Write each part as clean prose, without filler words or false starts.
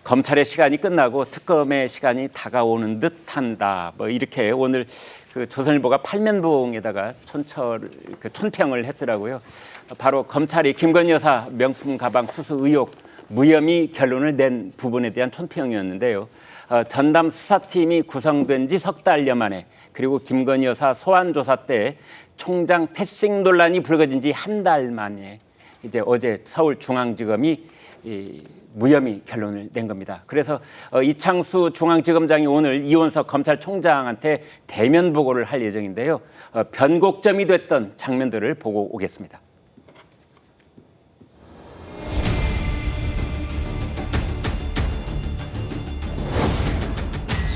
검찰의 시간이 끝나고 특검의 시간이 다가오는 듯한다. 뭐 이렇게 오늘 그 조선일보가 팔면봉에다가 촌평을 했더라고요. 바로 검찰이 김건희 여사 명품 가방 수수 의혹 무혐의 결론을 낸 부분에 대한 촌평이었는데요. 전담 수사팀이 구성된 지 석 달여 만에, 그리고 김건희 여사 소환 조사 때 총장 패싱 논란이 불거진 지 한 달 만에 이제 어제 서울중앙지검이 무혐의 결론을 낸 겁니다. 그래서 이창수 중앙지검장이 오늘 이원석 검찰총장한테 대면 보고를 할 예정인데요. 변곡점이 됐던 장면들을 보고 오겠습니다.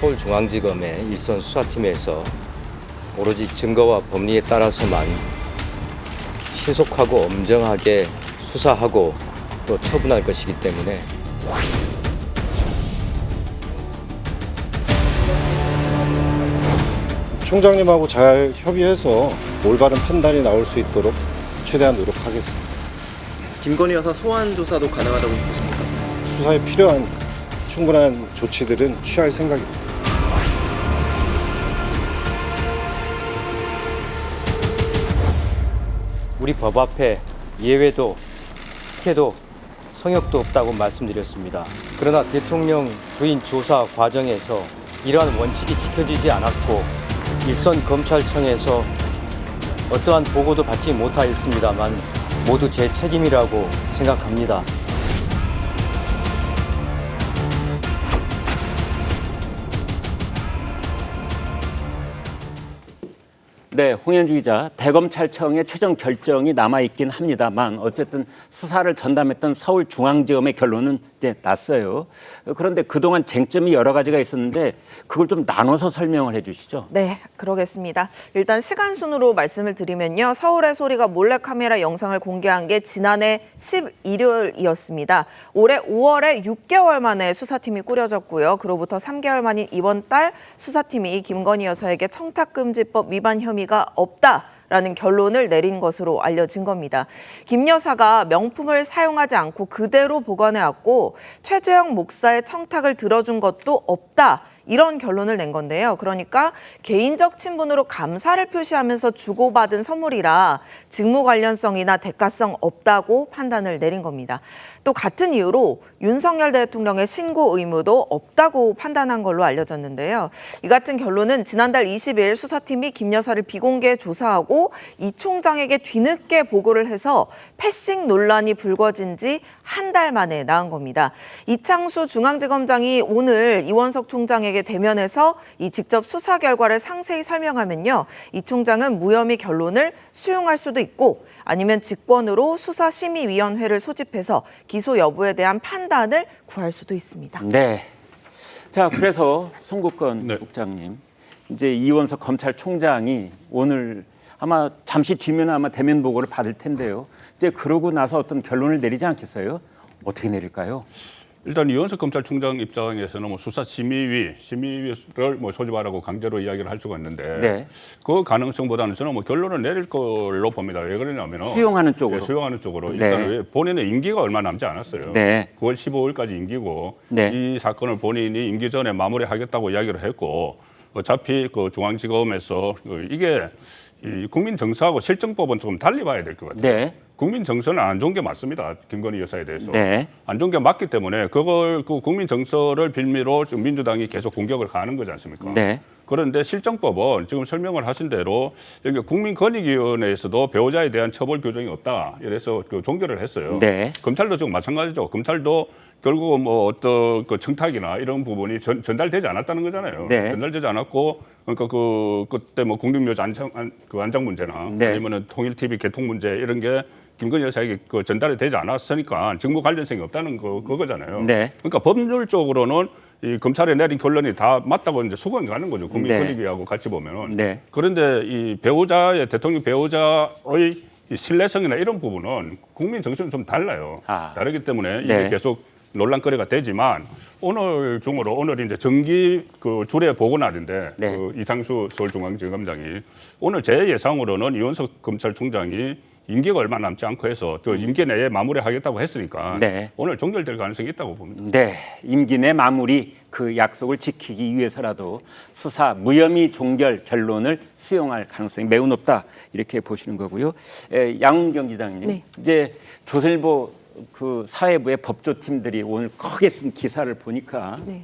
서울중앙지검의 일선 수사팀에서 오로지 증거와 법리에 따라서만 신속하고 엄정하게 수사하고 또 처분할 것이기 때문에 총장님하고 잘 협의해서 올바른 판단이 나올 수 있도록 최대한 노력하겠습니다. 김건희 여사 소환 조사도 가능하다고 보십니까? 수사에 필요한 충분한 조치들은 취할 생각입니다. 우리 법 앞에 예외도 특혜도 성역도 없다고 말씀드렸습니다. 그러나 대통령 부인 조사 과정에서 이러한 원칙이 지켜지지 않았고 일선 검찰청에서 어떠한 보고도 받지 못하였습니다만 모두 제 책임이라고 생각합니다. 네, 홍현주 기자, 대검찰청의 최종 결정이 남아있긴 합니다만 어쨌든 수사를 전담했던 서울중앙지검의 결론은 이제 났어요. 그런데 그동안 쟁점이 여러 가지가 있었는데 그걸 좀 나눠서 설명을 해 주시죠. 네, 그러겠습니다. 일단 시간 순으로 말씀을 드리면요. 서울의 소리가 몰래카메라 영상을 공개한 게 지난해 11일이었습니다. 올해 5월에 6개월 만에 수사팀이 꾸려졌고요. 그로부터 3개월 만인 이번 달 수사팀이 김건희 여사에게 청탁금지법 위반 혐의가 없다라는 결론을 내린 것으로 알려진 겁니다. 김 여사가 명품을 사용하지 않고 그대로 보관해왔고 최재형 목사의 청탁을 들어준 것도 없다. 이런 결론을 낸 건데요. 그러니까 개인적 친분으로 감사를 표시하면서 주고받은 선물이라 직무 관련성이나 대가성 없다고 판단을 내린 겁니다. 또 같은 이유로 윤석열 대통령의 신고 의무도 없다고 판단한 걸로 알려졌는데요. 이 같은 결론은 지난달 20일 수사팀이 김 여사를 비공개 조사하고 이 총장에게 뒤늦게 보고를 해서 패싱 논란이 불거진 지 한 달 만에 나온 겁니다. 이창수 중앙지검장이 오늘 이원석 총장에게 대면해서 이 직접 수사 결과를 상세히 설명하면요. 이 총장은 무혐의 결론을 수용할 수도 있고 아니면 직권으로 수사심의위원회를 소집해서 기소 여부에 대한 판단을 구할 수도 있습니다. 네. 자, 그래서 송국건 국장님, 이제 이원석 검찰총장이 오늘 아마 잠시 뒤면 아마 대면 보고를 받을 텐데요. 이제 그러고 나서 어떤 결론을 내리지 않겠어요? 어떻게 내릴까요? 일단 이원석 검찰총장 입장에서는 뭐 심의위를 뭐 소집하라고 강제로 이야기를 할 수가 있는데 네. 그 가능성보다는 저는 뭐 결론을 내릴 걸로 봅니다. 왜 그러냐면은 수용하는 쪽으로. 네, 수용하는 쪽으로. 네. 일단 왜 본인의 임기가 얼마 남지 않았어요. 네. 9월 15일까지 임기고 네. 이 사건을 본인이 임기 전에 마무리하겠다고 이야기를 했고 어차피 그 중앙지검에서 이게 이 국민 정서하고 실정법은 조금 달리 봐야 될 것 같아요. 네. 국민 정서는 안 좋은 게 맞습니다. 김건희 여사에 대해서. 네. 안 좋은 게 맞기 때문에 그걸 그 국민 정서를 빌미로 지금 민주당이 계속 공격을 가는 거지 않습니까? 네. 그런데 실정법은 지금 설명을 하신 대로 여기 국민권익위원회에서도 배우자에 대한 처벌 규정이 없다. 이래서 그 종결을 했어요. 네. 검찰도 지금 마찬가지죠. 검찰도 결국은 뭐 어떤 그 청탁이나 이런 부분이 전달되지 않았다는 거잖아요. 네. 전달되지 않았고 그러니까 그때 뭐 국립묘지 안장 문제나 네. 아니면은 통일 TV 개통 문제 이런 게 김건희 여사에게 그 전달이 되지 않았으니까 직무 관련성이 없다는 그거잖아요. 네. 그러니까 법률적으로는 이 검찰에 내린 결론이 다 맞다고 이제 수긍이 가는 거죠. 국민권익위하고 같이 보면은. 네. 그런데 이 대통령 배우자의 이 신뢰성이나 이런 부분은 국민 정서는 좀 달라요. 다르기 때문에 이게 네. 계속 논란거리가 되지만 오늘 이제 정기 그 주례 보고 날인데 네. 그 이창수 서울중앙지검장이 오늘 제 예상으로는 이원석 검찰총장이 임기가 얼마 남지 않고 해서 저 임기 내에 마무리하겠다고 했으니까 네. 오늘 종결될 가능성이 있다고 봅니다. 네, 임기 내 마무리 그 약속을 지키기 위해서라도 수사 무혐의 종결 결론을 수용할 가능성이 매우 높다 이렇게 보시는 거고요. 양은경 기자님, 네. 이제 조선일보 그 사회부의 법조팀들이 오늘 크게 쓴 기사를 보니까 네.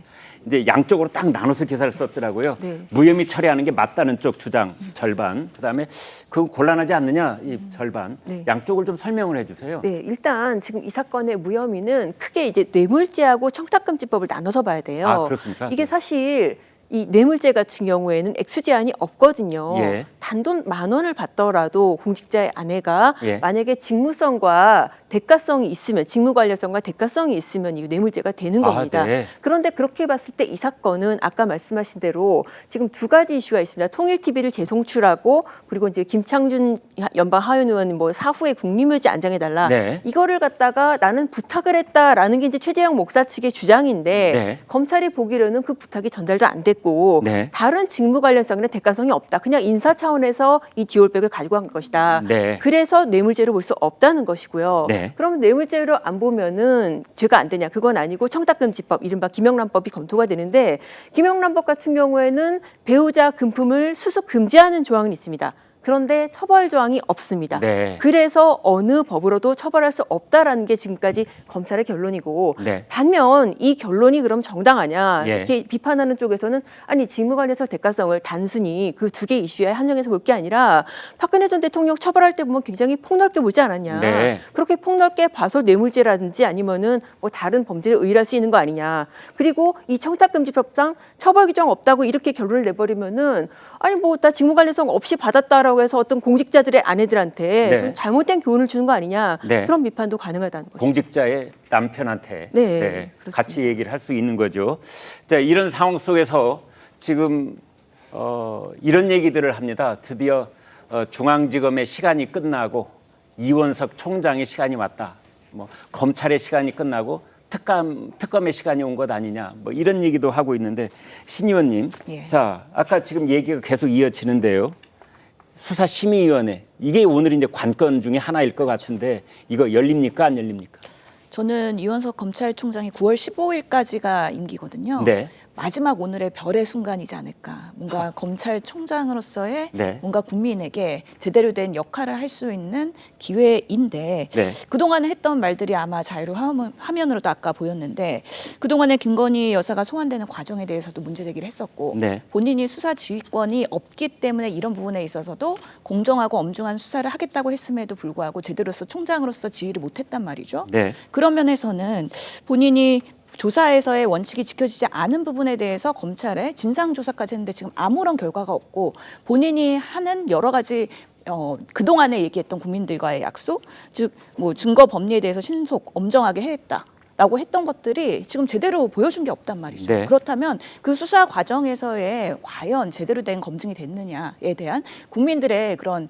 이제 양쪽으로 딱 나눠서 기사를 썼더라고요. 네. 무혐의 처리하는 게 맞다는 쪽 주장 절반, 그다음에 그 곤란하지 않느냐 이 절반, 네. 양쪽을 좀 설명을 해주세요. 네, 일단 지금 이 사건의 무혐의는 크게 이제 뇌물죄하고 청탁금지법을 나눠서 봐야 돼요. 아, 그렇습니까? 이게 네. 사실 이 뇌물죄 같은 경우에는 액수 제한이 없거든요. 예. 단돈 10,000원을 받더라도 공직자의 아내가 예. 만약에 직무성과 대가성이 있으면, 직무 관련성과 대가성이 있으면 이 뇌물죄가 되는 아, 겁니다. 네. 그런데 그렇게 봤을 때 이 사건은 아까 말씀하신 대로 지금 두 가지 이슈가 있습니다. 통일TV를 재송출하고 그리고 이제 김창준 연방 하원 의원 뭐 사후에 국립묘지 안장해달라. 네. 이거를 갖다가 나는 부탁을 했다라는 게 이제 최재형 목사 측의 주장인데 네. 검찰이 보기로는 그 부탁이 전달도 안 됐고 네. 다른 직무 관련성이나 대가성이 없다. 그냥 인사 차원에서 이 디올백을 가지고 간 것이다. 네. 그래서 뇌물죄로 볼 수 없다는 것이고요. 네. 그럼 뇌물죄로 안 보면은 죄가 안 되냐? 그건 아니고 청탁금지법, 이른바 김영란법이 검토가 되는데 김영란법 같은 경우에는 배우자 금품을 수수 금지하는 조항은 있습니다. 그런데 처벌 조항이 없습니다. 네. 그래서 어느 법으로도 처벌할 수 없다라는 게 지금까지 검찰의 결론이고 네. 반면 이 결론이 그럼 정당하냐 예. 이렇게 비판하는 쪽에서는 아니 직무 관련해서 대가성을 단순히 그 두 개 이슈에 한정해서 볼 게 아니라 박근혜 전 대통령 처벌할 때 보면 굉장히 폭넓게 보지 않았냐. 네. 그렇게 폭넓게 봐서 뇌물죄라든지 아니면은 뭐 다른 범죄를 의뢰할 수 있는 거 아니냐. 그리고 이 청탁금지법상 처벌 규정 없다고 이렇게 결론을 내버리면은 아니 뭐 나 직무 관련성 없이 받았다라고 해서 어떤 공직자들의 아내들한테 네. 좀 잘못된 교훈을 주는 거 아니냐. 네. 그런 비판도 가능하다는 거죠. 공직자의 남편한테 네, 그렇습니다. 같이 얘기를 할 수 있는 거죠. 자, 이런 상황 속에서 지금 이런 얘기들을 합니다. 드디어 중앙지검의 시간이 끝나고 이원석 총장의 시간이 왔다. 뭐 검찰의 시간이 끝나고 특검의 시간이 온 것 아니냐. 뭐 이런 얘기도 하고 있는데 신 의원님, 예. 자 아까 지금 얘기가 계속 이어지는데요. 수사심의위원회 이게 오늘 이제 관건 중에 하나일 것 같은데 이거 열립니까 안 열립니까? 저는 이원석 검찰총장이 9월 15일까지가 임기거든요. 네. 마지막 오늘의 별의 순간이지 않을까. 뭔가 검찰총장으로서의 네. 뭔가 국민에게 제대로 된 역할을 할 수 있는 기회인데 네. 그동안에 했던 말들이 아마 자유로 화면으로도 아까 보였는데 그동안에 김건희 여사가 소환되는 과정에 대해서도 문제 제기를 했었고 네. 본인이 수사 지휘권이 없기 때문에 이런 부분에 있어서도 공정하고 엄중한 수사를 하겠다고 했음에도 불구하고 제대로서 총장으로서 지휘를 못했단 말이죠. 네. 그런 면에서는 본인이 조사에서의 원칙이 지켜지지 않은 부분에 대해서 검찰에 진상조사까지 했는데 지금 아무런 결과가 없고 본인이 하는 여러 가지 그동안에 얘기했던 국민들과의 약속, 즉 뭐 증거 법리에 대해서 신속, 엄정하게 해냈다라고 했던 것들이 지금 제대로 보여준 게 없단 말이죠. 네. 그렇다면 그 수사 과정에서의 과연 제대로 된 검증이 됐느냐에 대한 국민들의 그런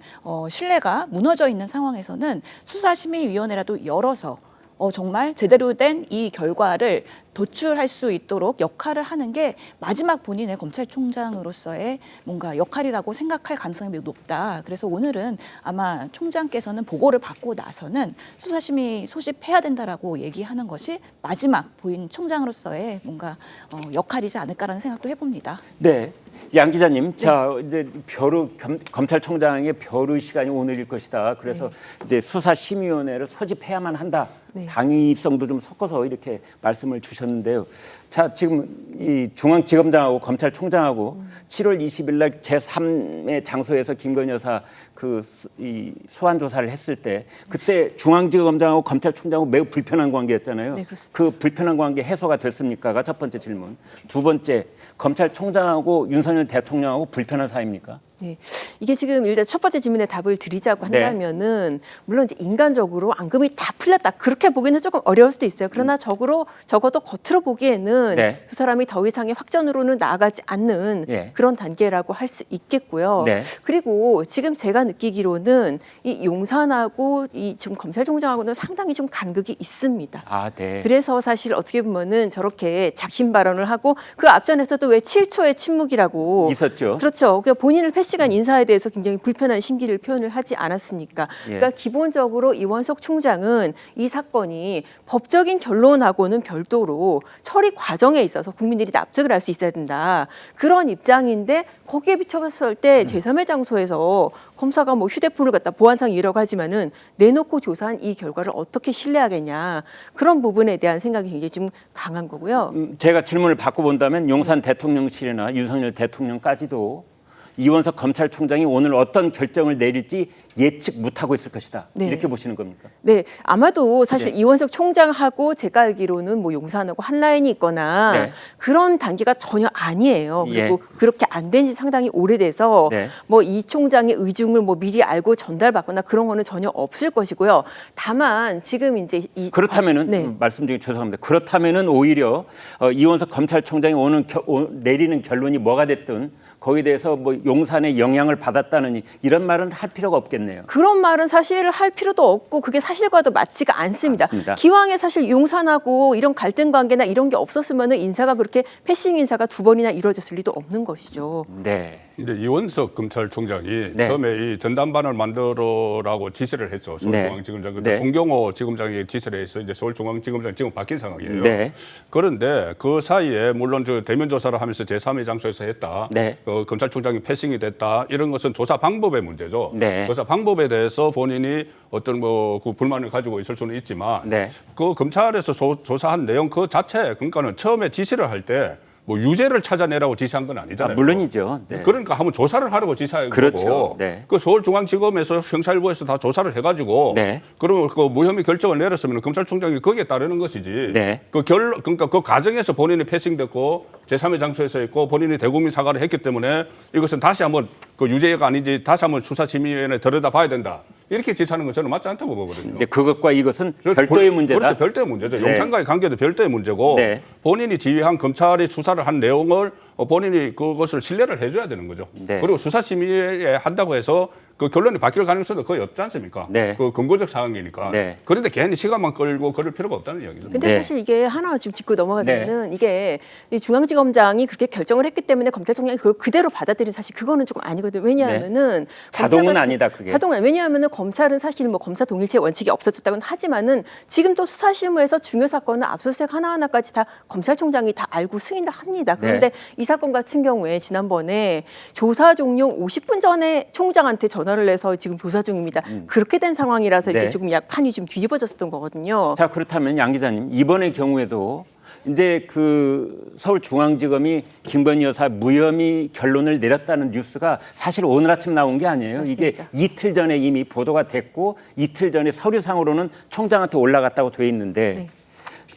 신뢰가 무너져 있는 상황에서는 수사심의위원회라도 열어서 정말 제대로 된 이 결과를 도출할 수 있도록 역할을 하는 게 마지막 본인의 검찰총장으로서의 뭔가 역할이라고 생각할 가능성이 매우 높다. 그래서 오늘은 아마 총장께서는 보고를 받고 나서는 수사심의 소집해야 된다라고 얘기하는 것이 마지막 본인 총장으로서의 뭔가 역할이지 않을까라는 생각도 해봅니다. 네. 양 기자님, 자 이제 검찰총장의 벼루 시간이 오늘일 것이다. 그래서 이제 수사심의위원회를 소집해야만 한다. 네. 당위성도 좀 섞어서 이렇게 말씀을 주셨는데요. 자 지금 이 중앙지검장하고 검찰총장하고 7월 20일 날 제3의 장소에서 김건희 여사 이 소환 조사를 했을 때 그때 중앙지검장하고 검찰총장하고 매우 불편한 관계였잖아요. 네, 그렇습니다. 그 불편한 관계 해소가 됐습니까가 첫 번째 질문. 두 번째, 검찰총장하고 윤석열 대통령하고 불편한 사이입니까? 네. 이게 지금 일단 첫 번째 질문에 답을 드리자고 네. 한다면은 물론 이제 인간적으로 앙금이 다 풀렸다 그렇게 보기는 조금 어려울 수도 있어요. 그러나 적어도 겉으로 보기에는 네. 두 사람이 더 이상의 확전으로는 나아가지 않는 예. 그런 단계라고 할 수 있겠고요. 네. 그리고 지금 제가 느끼기로는 이 용산하고 이 지금 검찰총장하고는 상당히 좀 간극이 있습니다. 아, 네. 그래서 사실 어떻게 보면은 저렇게 작심 발언을 하고 그 앞전에서도 왜 7초의 침묵이라고 있었죠. 그렇죠. 그 본인을 실시간 인사에 대해서 굉장히 불편한 심기를 표현을 하지 않았습니까? 그러니까 기본적으로 이원석 총장은 이 사건이 법적인 결론하고는 별도로 처리 과정에 있어서 국민들이 납득을 할 수 있어야 된다. 그런 입장인데 거기에 비춰봤을 때 제3의 장소에서 검사가 뭐 휴대폰을 갖다 보안상 이라고 하지만은 내놓고 조사한 이 결과를 어떻게 신뢰하겠냐. 그런 부분에 대한 생각이 굉장히 좀 강한 거고요. 제가 질문을 바꿔본다면 용산 대통령실이나 윤석열 대통령까지도 이원석 검찰총장이 오늘 어떤 결정을 내릴지 예측 못하고 있을 것이다. 네. 이렇게 보시는 겁니까? 네, 아마도 사실 네. 이원석 총장하고 제가 알기로는 뭐 용산하고 한 라인이 있거나 네. 그런 단계가 전혀 아니에요. 그리고 예. 그렇게 안 된 지 상당히 오래돼서 네. 뭐 이 총장의 의중을 뭐 미리 알고 전달받거나 그런 거는 전혀 없을 것이고요. 다만 지금 이제 그렇다면은 네. 말씀 중에 죄송합니다. 그렇다면은 오히려 이원석 검찰총장이 오늘 내리는 결론이 뭐가 됐든 거기에 대해서 뭐 용산의 영향을 받았다느니 이런 말은 할 필요가 없겠네요. 그런 말은 사실 할 필요도 없고 그게 사실과도 맞지가 않습니다. 맞습니다. 기왕에 사실 용산하고 이런 갈등 관계나 이런 게 없었으면은 인사가 그렇게 패싱 인사가 2번이나 이루어졌을 리도 없는 것이죠. 네. 근데 이원석 검찰총장이 네. 처음에 이 전담반을 만들어라고 지시를 했죠. 서울중앙지검장. 근데 네. 송경호 지검장이 지시를 해서 이제 서울중앙지검장 지금 바뀐 상황이에요. 네. 그런데 그 사이에 물론 저 대면 조사를 하면서 제3의 장소에서 했다. 네. 검찰총장이 패싱이 됐다. 이런 것은 조사 방법의 문제죠. 네. 조사 방법에 대해서 본인이 어떤 뭐 그 불만을 가지고 있을 수는 있지만 네. 그 검찰에서 조사한 내용 그 자체 그러니까는 처음에 지시를 할 때 뭐 유죄를 찾아내라고 지시한 건 아니잖아요. 물론이죠. 네. 그러니까 한번 조사를 하라고 지시한 그렇죠. 거고. 네. 그 서울중앙지검에서 형사일부에서 다 조사를 해가지고. 네. 그러면 그 무혐의 결정을 내렸으면 검찰총장이 거기에 따르는 것이지. 네. 그러니까 그 과정에서 본인이 패싱됐고 제3의 장소에서 했고 본인이 대국민 사과를 했기 때문에 이것은 다시 한번 그 유죄가 아닌지 다시 한번 수사심의위원회에 들여다봐야 된다. 이렇게 지시하는 건 저는 맞지 않다고 보거든요. 근데 그것과 이것은 별도의 문제다. 그렇죠. 별도의 문제죠. 네. 용산과의 관계도 별도의 문제고 네. 본인이 지휘한 검찰이 수사를 한 내용을 본인이 그것을 신뢰를 해줘야 되는 거죠. 네. 그리고 수사심의에 한다고 해서 그 결론이 바뀔 가능성도 거의 없지 않습니까? 네. 그 근거적 상황이니까. 네. 그런데 괜히 시간만 끌고 그럴 필요가 없다는 이야기죠. 근데 네. 사실 이게 하나 좀 짚고 넘어가자면은 이게 이 중앙지검장이 그렇게 결정을 했기 때문에 검찰총장이 그걸 그대로 받아들인 사실 그거는 조금 아니거든요. 왜냐하면은 자동은 검찰같이- 아니다, 그게. 자동은 왜냐하면은 검찰은 사실 뭐 검사 동일체 원칙이 없어졌다고는 하지만은 지금 또 수사실무에서 중요 사건은 압수수색 하나하나까지 다 검찰총장이 다 알고 승인을 합니다. 그런데 네. 이 사건 같은 경우에 지난번에 조사 종료 50분 전에 총장한테 전화를 해서 지금 조사 중입니다. 그렇게 된 상황이라서 이게 네. 조금 약 판이 좀 뒤집어졌었던 거거든요. 자, 그렇다면 양 기자님, 이번의 경우에도 이제 그 서울중앙지검이 김건희 여사 무혐의 결론을 내렸다는 뉴스가 사실 오늘 아침 나온 게 아니에요. 맞습니다. 이게 이틀 전에 이미 보도가 됐고 이틀 전에 서류상으로는 총장한테 올라갔다고 돼 있는데 네.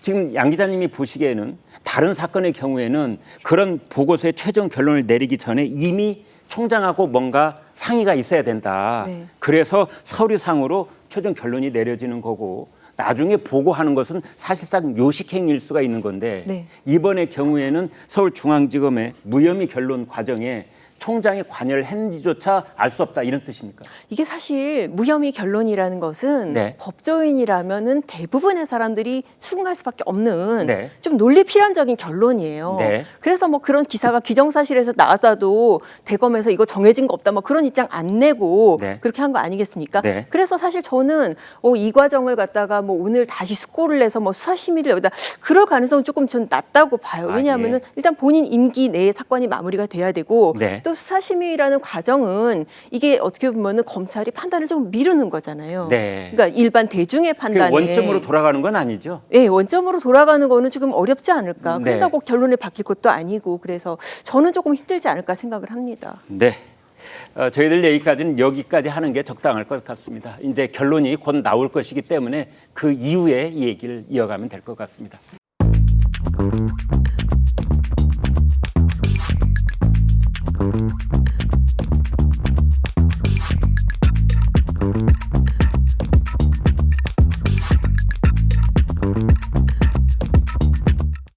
지금 양 기자님이 보시기에는 다른 사건의 경우에는 그런 보고서의 최종 결론을 내리기 전에 이미 총장하고 뭔가 상의가 있어야 된다. 네. 그래서 서류상으로 최종 결론이 내려지는 거고 나중에 보고하는 것은 사실상 요식행위일 수가 있는 건데 네. 이번의 경우에는 서울중앙지검의 무혐의 결론 과정에 총장이 관여를 했는지조차 알 수 없다 이런 뜻입니까? 이게 사실 무혐의 결론이라는 것은 네. 법조인이라면은 대부분의 사람들이 수긍할 수밖에 없는 네. 좀 논리 필연적인 결론이에요. 네. 그래서 뭐 그런 기사가 기정사실에서 나왔다도 대검에서 이거 정해진 거 없다 뭐 그런 입장 안 내고 네. 그렇게 한 거 아니겠습니까? 네. 그래서 사실 저는 이 과정을 갖다가 뭐 오늘 다시 숙고를 해서 뭐 수사심의를 여기다 그럴 가능성은 조금 전 낮다고 봐요. 왜냐하면은 예. 일단 본인 임기 내에 사건이 마무리가 돼야 되고 네. 또 수사심의라는 과정은 이게 어떻게 보면은 검찰이 판단을 좀 미루는 거잖아요. 네. 그러니까 일반 대중의 그 판단에 원점으로 돌아가는 건 아니죠. 예, 원점으로 돌아가는 거는 조금 어렵지 않을까. 네. 그런다고 결론이 바뀔 것도 아니고 그래서 저는 조금 힘들지 않을까 생각을 합니다. 네. 저희들 얘기까지는 여기까지 하는 게 적당할 것 같습니다. 이제 결론이 곧 나올 것이기 때문에 그 이후에 이 얘기를 이어가면 될 것 같습니다.